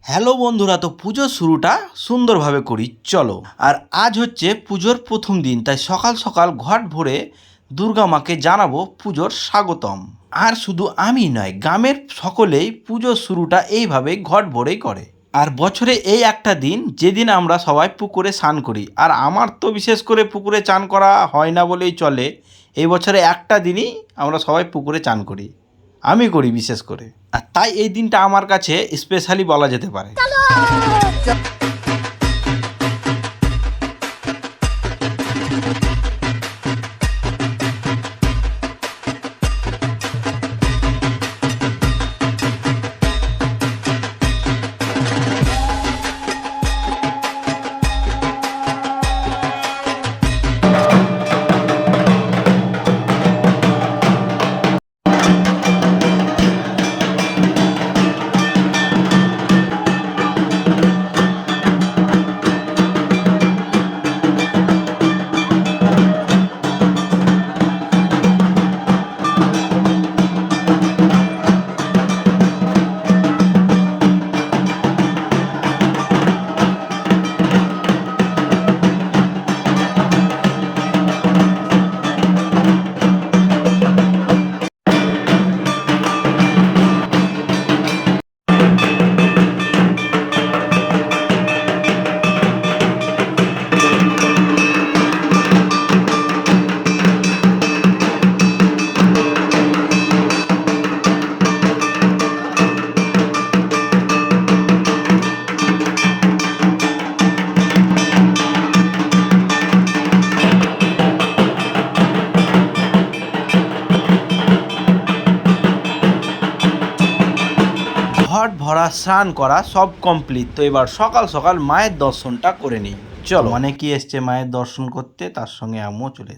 Hello বন্ধুরা, তো পুজোর শুরুটা সুন্দরভাবে করি চলো। আর আজ হচ্ছে পুজোর প্রথম দিন, তাই সকাল সকাল ঘট ভরে দুর্গা মাকে জানাবো পুজোর স্বাগতম। আর শুধু আমি নয়, গ্রামের সকলেই পুজোর শুরুটা এইভাবে ঘট ভরেই করে। আর বছরে এই একটা দিন যেদিন আমরা সবাই পুকুরে স্নান করি, আর আমার তো বিশেষ করে পুকুরে চান করা হয় না বলেই চলে। এই বছরে একটা দিনই আমরা সবাই পুকুরে চান করি, আমি করি বিশেষ করে। আর তাই এই দিনটা আমার কাছে স্পেশালি বলা যেতে পারে। ঘট ভরা স্নান করা সব কমপ্লিট, তো এবার সকাল সকাল মায়ের দর্শনটা করে নিই চলো। অনেকেই এসছে মায়ের দর্শন করতে, তার সঙ্গে আমিও চলে এসেছি।